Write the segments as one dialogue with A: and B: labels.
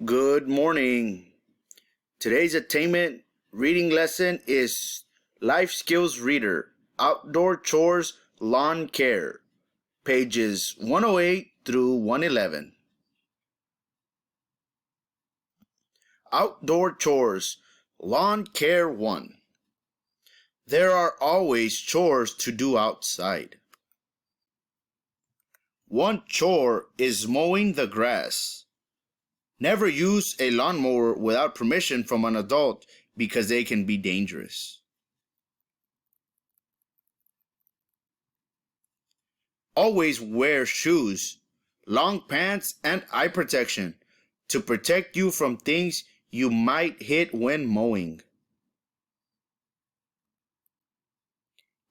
A: Good morning. Today's attainment reading lesson is Life Skills Reader, Outdoor Chores, Lawn Care, pages 108 through 111. Outdoor Chores, Lawn Care 1. There are always chores to do outside. One chore is mowing the grass. Never use a lawnmower without permission from an adult because they can be dangerous. Always wear shoes, long pants, and eye protection to protect you from things you might hit when mowing.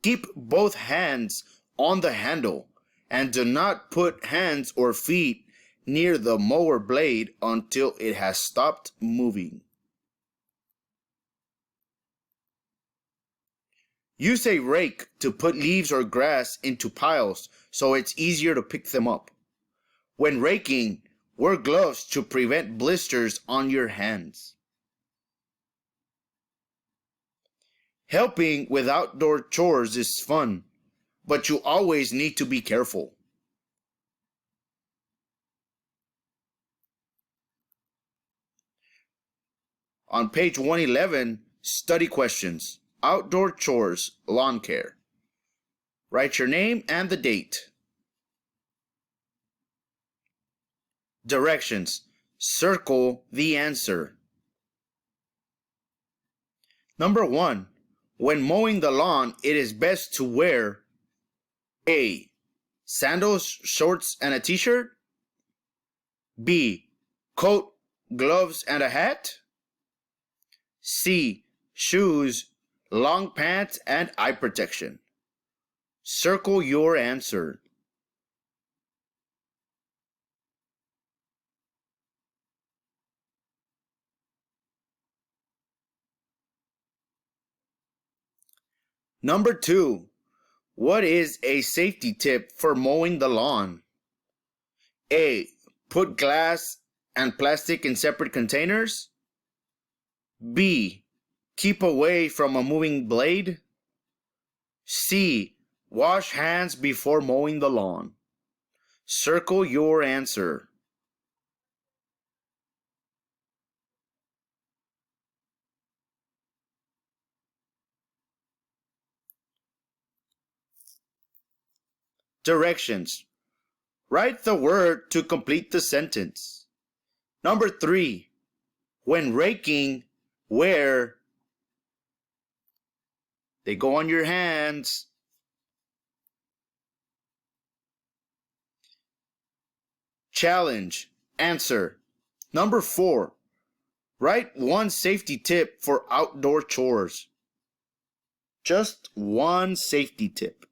A: Keep both hands on the handle and do not put hands or feet near the mower blade until it has stopped moving. Use a rake to put leaves or grass into piles so it's easier to pick them up. When raking, wear gloves to prevent blisters on your hands. Helping with outdoor chores is fun, but you always need to be careful. On page 111, study questions, outdoor chores, lawn care. Write your name and the date. Directions, circle the answer. Number 1, when mowing the lawn, it is best to wear A. Sandals, shorts, and a t-shirt. B. Coat, gloves, and a hat. C. Shoes, long pants, and eye protection. Circle your answer. Number 2. What is a safety tip for mowing the lawn? A. Put glass and plastic in separate containers. B. Keep away from a moving blade. C. Wash hands before mowing the lawn. Circle your answer. Directions. Write the word to complete the sentence. Number 3. When raking, wear. They go on your hands. Challenge. Answer. Number 4. Write one safety tip for outdoor chores. Just one safety tip.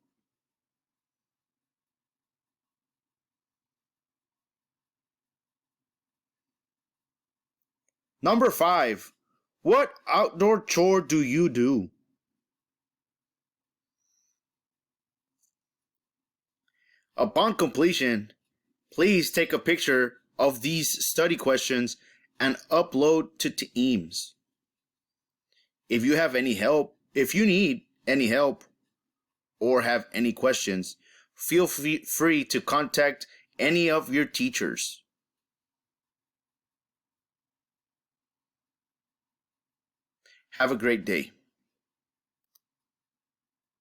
A: Number 5. What outdoor chore do you do? Upon completion, please take a picture of these study questions and upload to Teams. If you need any help or have any questions, feel free to contact any of your teachers. Have a great day.